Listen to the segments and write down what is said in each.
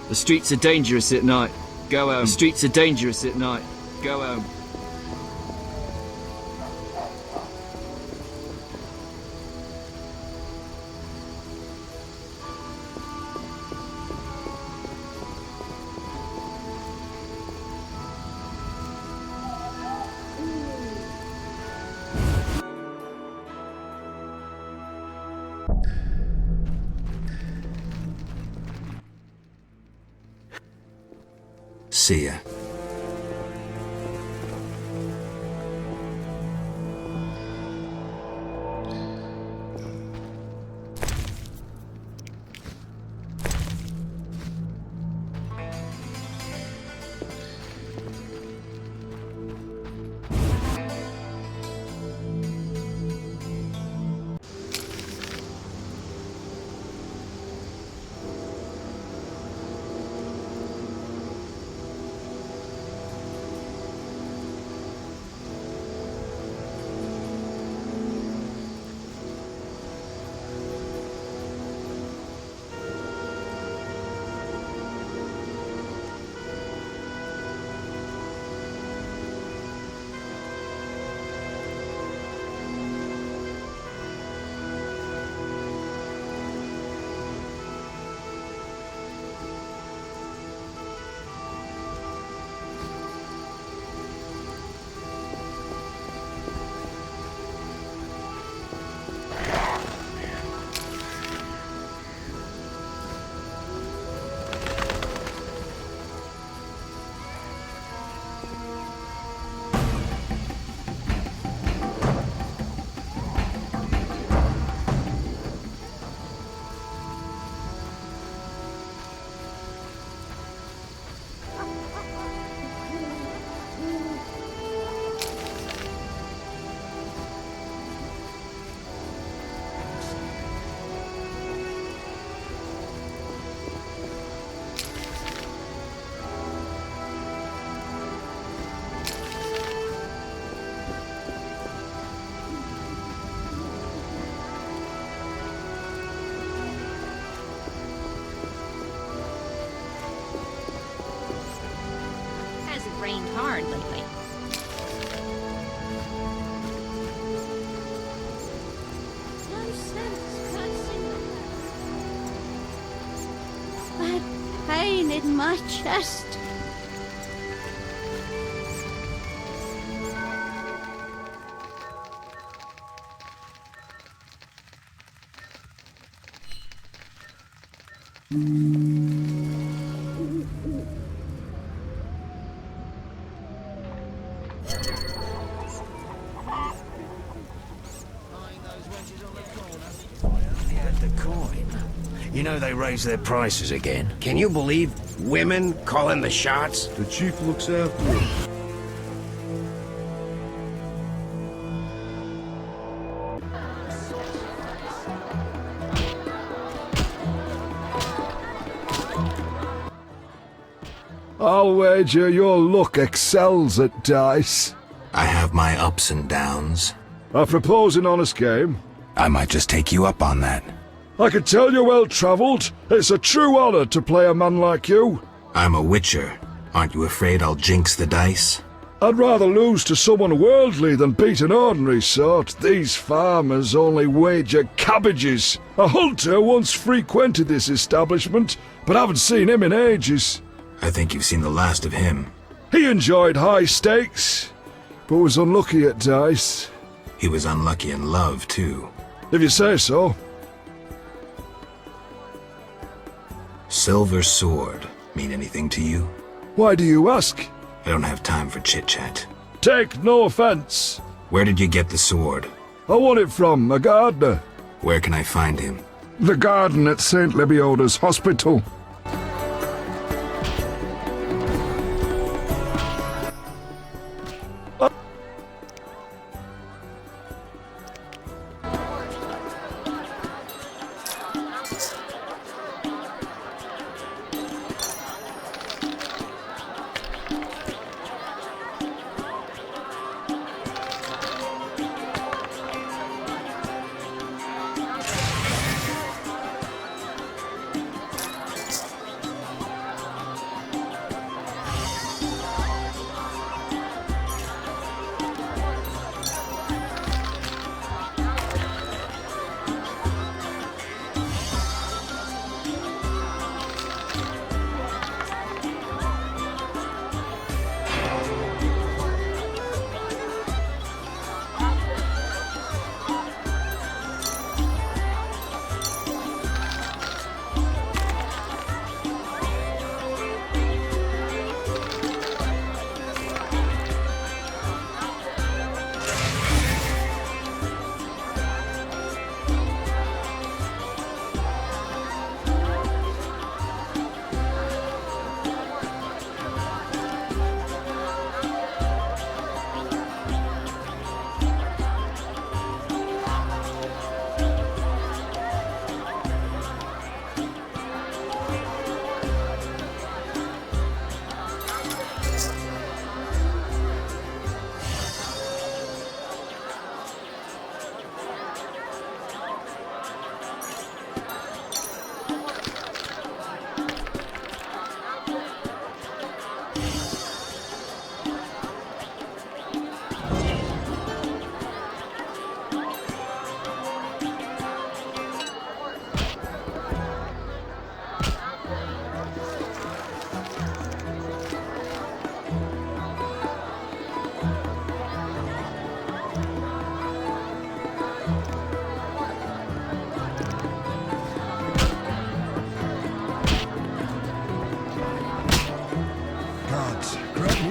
The streets are dangerous at night. Go home. The streets are dangerous at night. Go home. See ya. Rained hard lately. No sense cursing. Bad pain in my chest. You know they raised their prices again. Can you believe women calling the shots? The chief looks after it. I'll wager your luck excels at dice. I have my ups and downs. I propose an honest game. I might just take you up on that. I can tell you're well-travelled. It's a true honor to play a man like you. I'm a witcher. Aren't you afraid I'll jinx the dice? I'd rather lose to someone worldly than beat an ordinary sort. These farmers only wager cabbages. A hunter once frequented this establishment, but I haven't seen him in ages. I think you've seen the last of him. He enjoyed high stakes, but was unlucky at dice. He was unlucky in love, too. If you say so. Silver sword mean anything to you? Why do you ask? I don't have time for chit-chat. Take no offense. Where did you get the sword? I won it from a gardener. Where can I find him? The garden at St. Lebioda's hospital.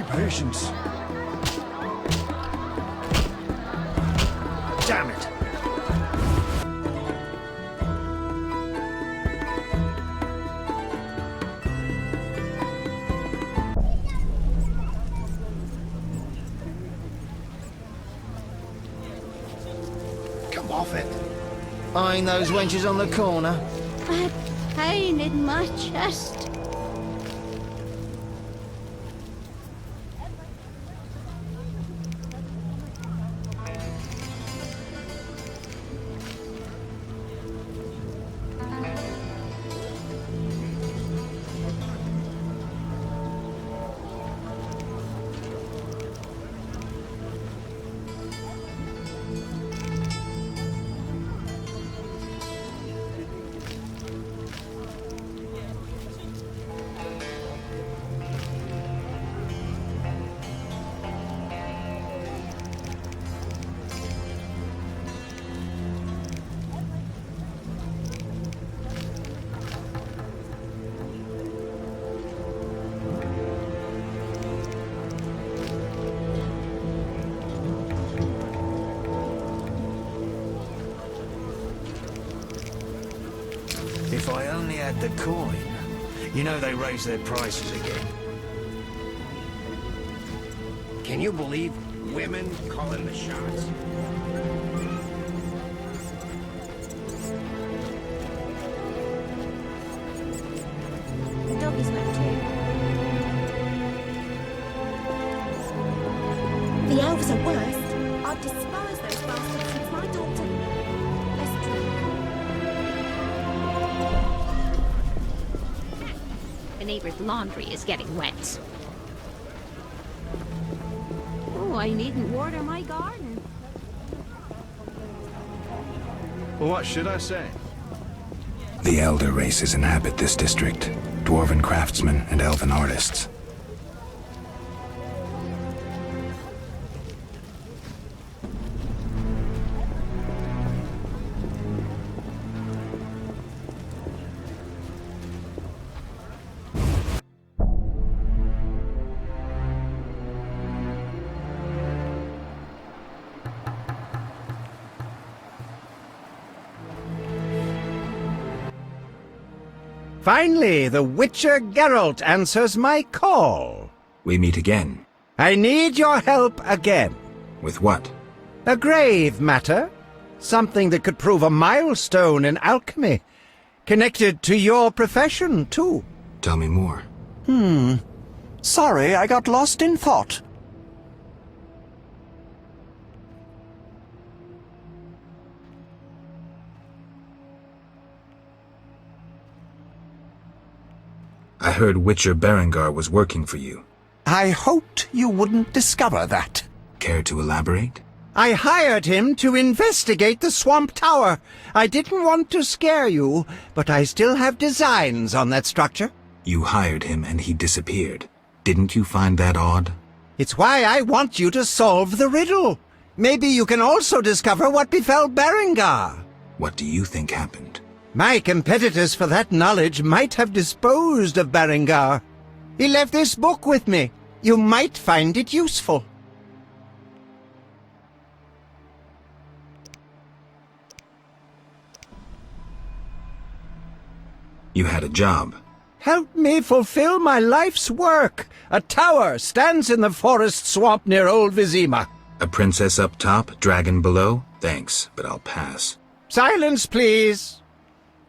Patience. Damn it! Come off it. Eyeing those wenches on the corner. A pain in my chest. I only had the coin. You know they raised their prices again. Can you believe women calling the shots? The doggies went too. The elves are worse. I've despised those bastards since my daughter. Let's drink. The neighbor's laundry is getting wet. Oh, I needn't water my garden. Well, what should I say? The elder races inhabit this district. Dwarven craftsmen and elven artists. Finally, the Witcher Geralt answers my call. We meet again. I need your help again. With what? A grave matter. Something that could prove a milestone in alchemy. Connected to your profession, too. Tell me more. Sorry, I got lost in thought. I heard Witcher Berengar was working for you. I hoped you wouldn't discover that. Care to elaborate? I hired him to investigate the Swamp Tower. I didn't want to scare you, but I still have designs on that structure. You hired him and he disappeared. Didn't you find that odd? It's why I want you to solve the riddle. Maybe you can also discover what befell Berengar. What do you think happened? My competitors for that knowledge might have disposed of Berengar. He left this book with me. You might find it useful. You had a job. Help me fulfill my life's work. A tower stands in the forest swamp near Old Vizima. A princess up top, dragon below? Thanks, but I'll pass. Silence, please.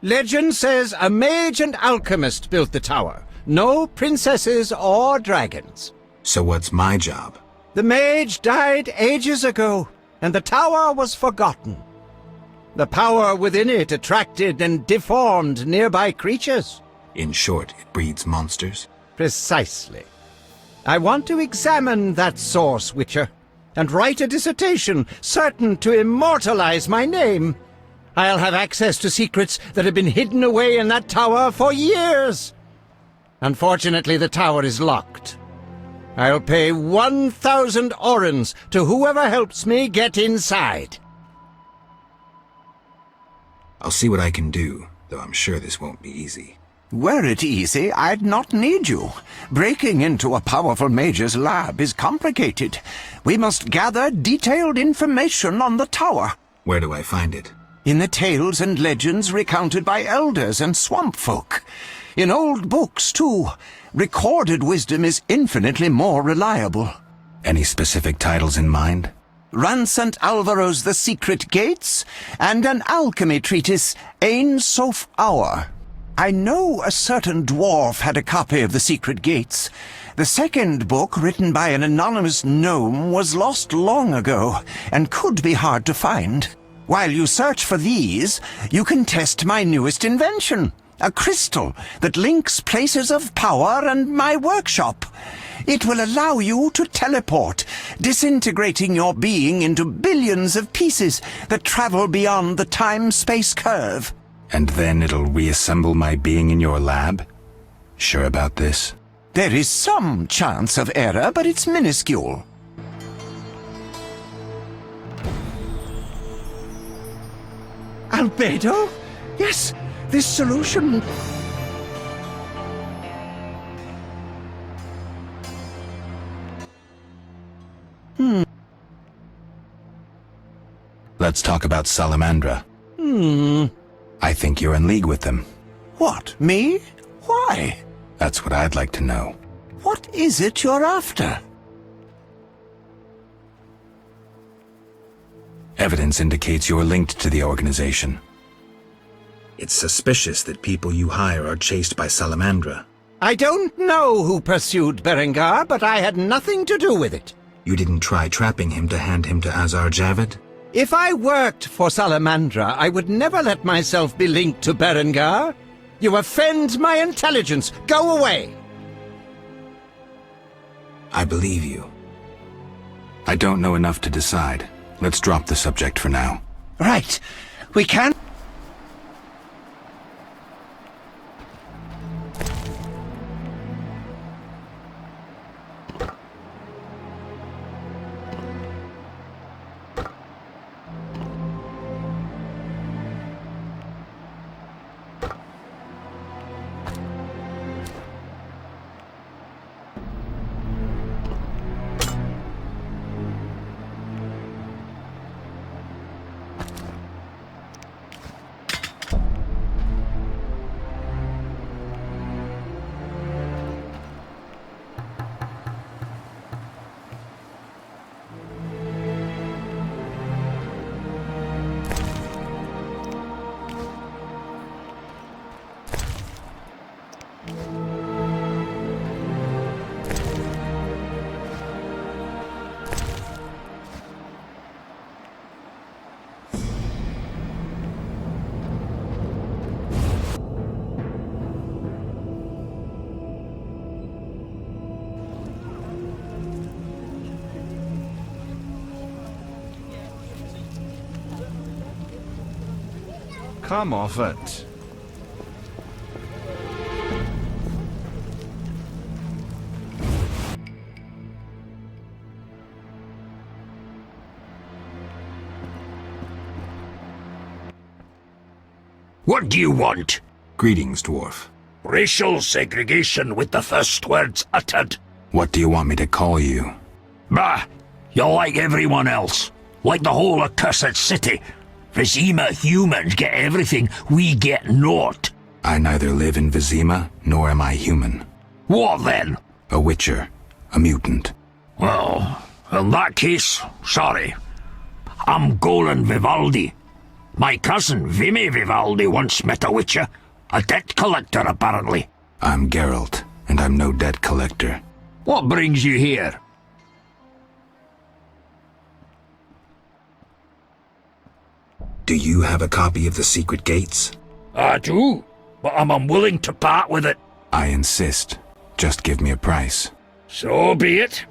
Legend says a mage and alchemist built the tower. No princesses or dragons. So what's my job? The mage died ages ago, and the tower was forgotten. The power within it attracted and deformed nearby creatures. In short, it breeds monsters? Precisely. I want to examine that source, Witcher, and write a dissertation certain to immortalize my name. I'll have access to secrets that have been hidden away in that tower for years. Unfortunately, the tower is locked. I'll pay 1,000 orens to whoever helps me get inside. I'll see what I can do, though I'm sure this won't be easy. Were it easy, I'd not need you. Breaking into a powerful mage's lab is complicated. We must gather detailed information on the tower. Where do I find it? In the tales and legends recounted by elders and swamp folk. In old books, too. Recorded wisdom is infinitely more reliable. Any specific titles in mind? Ransant Alvaro's The Secret Gates, and an alchemy treatise, Ain Soph Hour. I know a certain dwarf had a copy of The Secret Gates. The second book, written by an anonymous gnome, was lost long ago, and could be hard to find. While you search for these, you can test my newest invention, a crystal that links places of power and my workshop. It will allow you to teleport, disintegrating your being into billions of pieces that travel beyond the time-space curve. And then it'll reassemble my being in your lab? Sure about this? There is some chance of error, but it's minuscule. Albedo? Yes, this solution... Let's talk about Salamandra. I think you're in league with them. What, me? Why? That's what I'd like to know. What is it you're after? Evidence indicates you're linked to the organization. It's suspicious that people you hire are chased by Salamandra. I don't know who pursued Berengar, but I had nothing to do with it. You didn't try trapping him to hand him to Azar Javid? If I worked for Salamandra, I would never let myself be linked to Berengar. You offend my intelligence. Go away! I believe you. I don't know enough to decide. Let's drop the subject for now. Right. We can't... Come off it. What do you want? Greetings, dwarf. Racial segregation with the first words uttered. What do you want me to call you? Bah! You're like everyone else. Like the whole accursed city. Vizima humans get everything, we get naught. I neither live in Vizima, nor am I human. What then? A witcher. A mutant. Well, in that case, sorry. I'm Golan Vivaldi. My cousin Vimy Vivaldi once met a witcher. A debt collector, apparently. I'm Geralt, and I'm no debt collector. What brings you here? Do you have a copy of the secret gates? I do, but I'm unwilling to part with it. I insist. Just give me a price. So be it.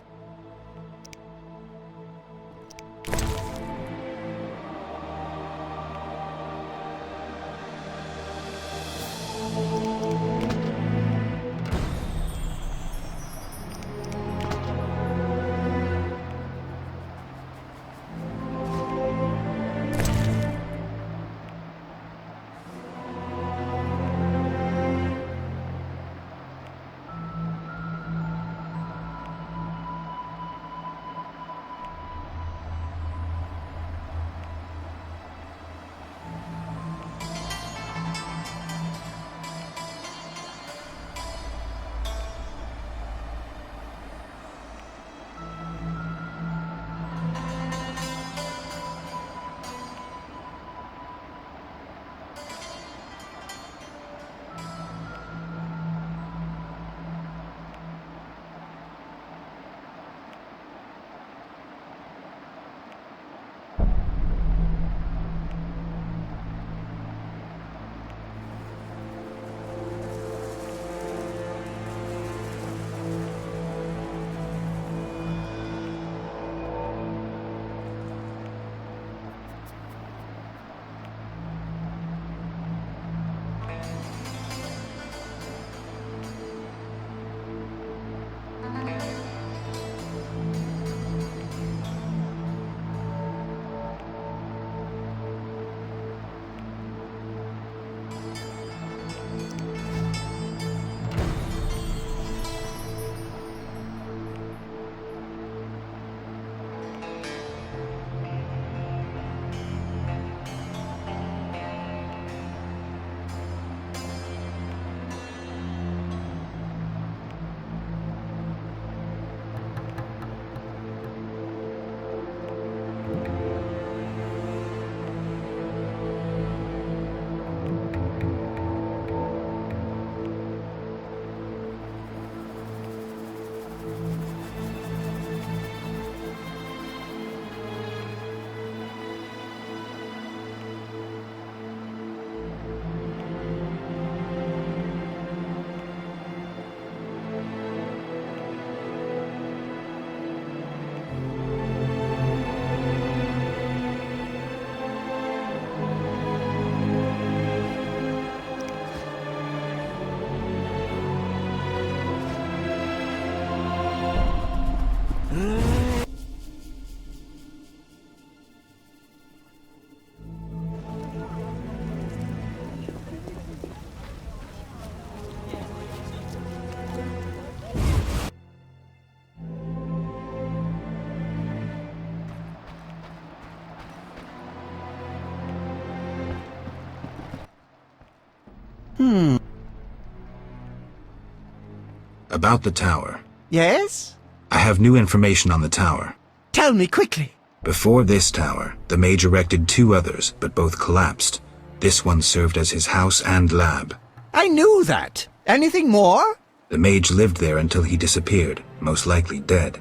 About the tower. Yes? I have new information on the tower. Tell me quickly. Before this tower, the mage erected 2 others, but both collapsed. This one served as his house and lab. I knew that. Anything more? The mage lived there until he disappeared, most likely dead.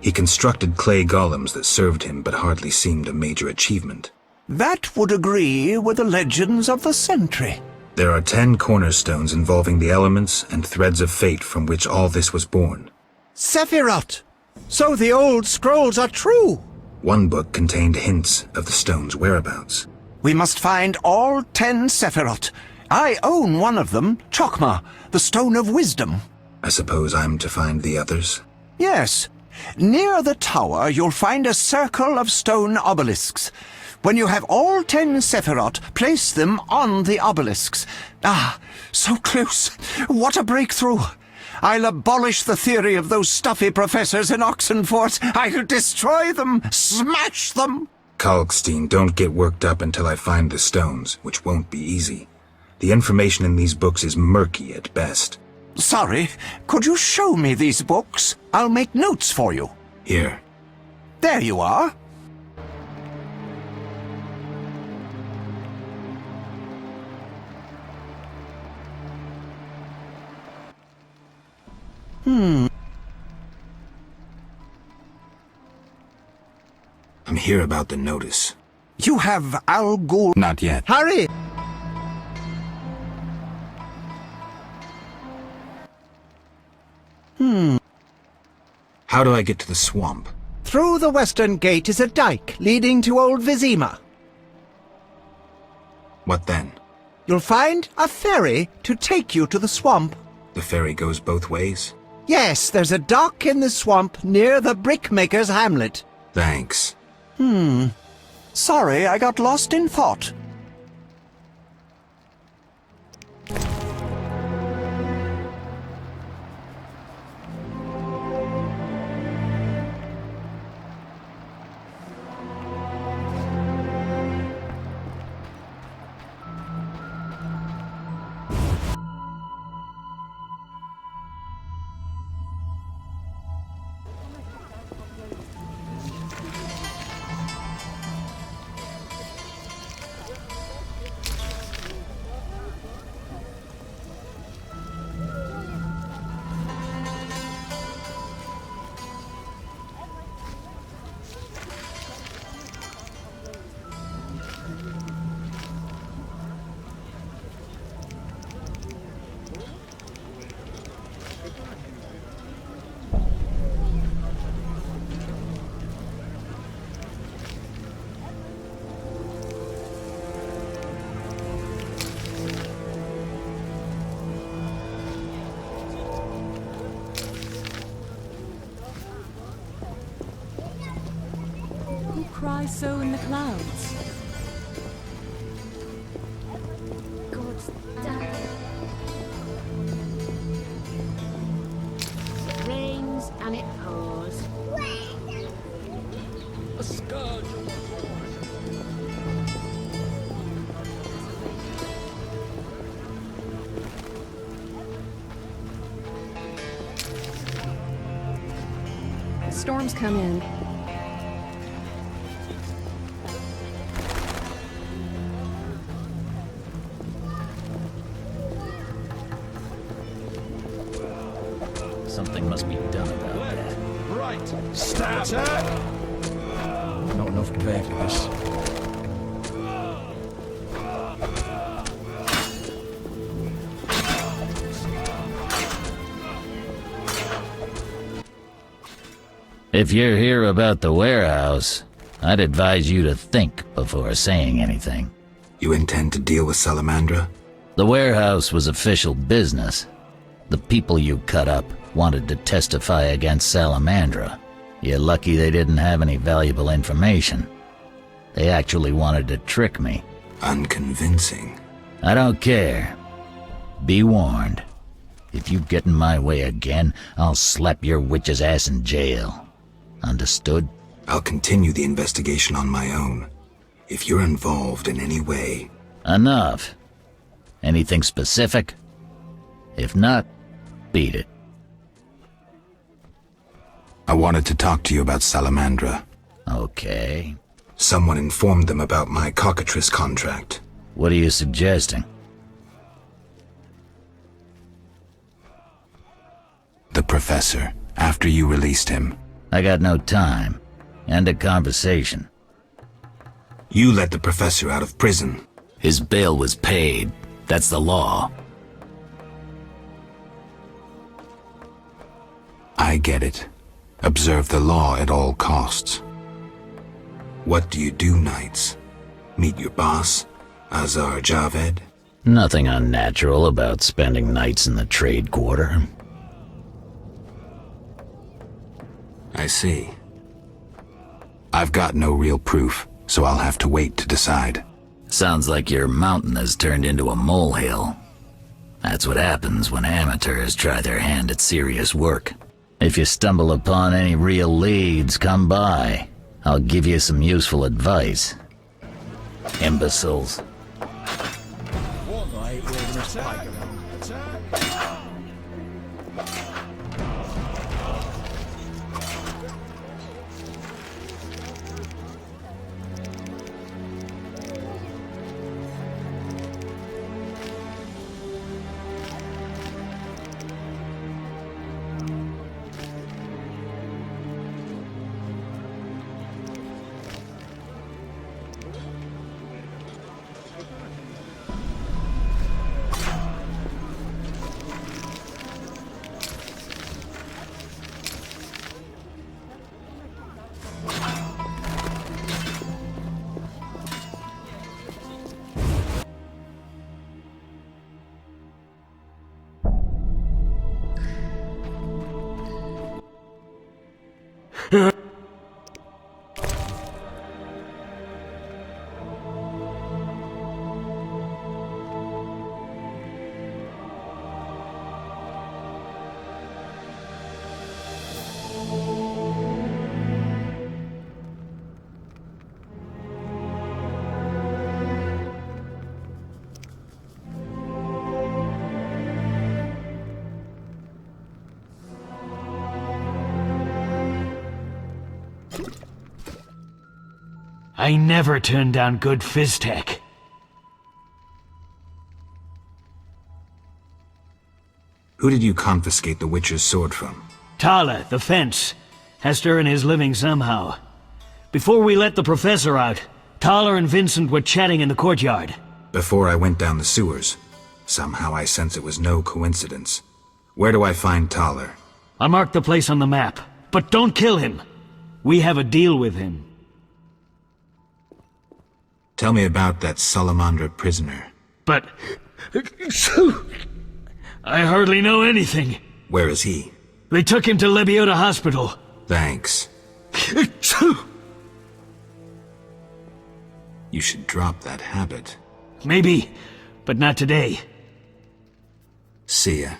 He constructed clay golems that served him but hardly seemed a major achievement. That would agree with the legends of the century. There are 10 cornerstones involving the elements and threads of fate from which all this was born. Sephiroth! So the old scrolls are true! One book contained hints of the stone's whereabouts. We must find all 10 Sephiroth. I own one of them, Chokmah, the Stone of Wisdom. I suppose I'm to find the others? Yes. Near the tower, you'll find a circle of stone obelisks. When you have all 10 Sephiroth, place them on the obelisks. Ah, so close. What a breakthrough. I'll abolish the theory of those stuffy professors in Oxenfurt. I'll destroy them, smash them. Kalkstein, don't get worked up until I find the stones, which won't be easy. The information in these books is murky at best. Sorry, could you show me these books? I'll make notes for you. Here. There you are. I'm here about the notice. You have Al Ghul. Not yet. Hurry! How do I get to the swamp? Through the western gate is a dike leading to Old Vizima. What then? You'll find a ferry to take you to the swamp. The ferry goes both ways? Yes, there's a dock in the swamp near the brickmaker's hamlet. Thanks. Sorry, I got lost in thought. Cry so in the clouds. God's damn. It rains and it pours. A scourge. Storms come in. Something must be done about that. Right. Stab. Attack. Not enough vehicles. If you're here about the warehouse, I'd advise you to think before saying anything. You intend to deal with Salamandra? The warehouse was official business. The people you cut up wanted to testify against Salamandra. You're lucky they didn't have any valuable information. They actually wanted to trick me. Unconvincing. I don't care. Be warned. If you get in my way again, I'll slap your witch's ass in jail. Understood? I'll continue the investigation on my own. If you're involved in any way... Enough. Anything specific? If not, beat it. I wanted to talk to you about Salamandra. Okay. Someone informed them about my cockatrice contract. What are you suggesting? The professor, after you released him. I got no time. End of conversation. You let the professor out of prison. His bail was paid. That's the law. I get it. Observe the law at all costs. What do you do nights? Meet your boss, Azar Javed? Nothing unnatural about spending nights in the trade quarter. I see. I've got no real proof, so I'll have to wait to decide. Sounds like your mountain has turned into a molehill. That's what happens when amateurs try their hand at serious work. If you stumble upon any real leads, come by. I'll give you some useful advice. Imbeciles. One night we're gonna attack. I never turn down good phys-tech. Who did you confiscate the Witcher's sword from? Tala, the fence, has to earn his living somehow. Before we let the professor out, Tala and Vincent were chatting in the courtyard. Before I went down the sewers. Somehow I sense it was no coincidence. Where do I find Thaler? I marked the place on the map, but don't kill him. We have a deal with him. Tell me about that Salamandra prisoner. But... I hardly know anything. Where is he? They took him to Lebiota Hospital. Thanks. You should drop that habit. Maybe, but not today. See ya.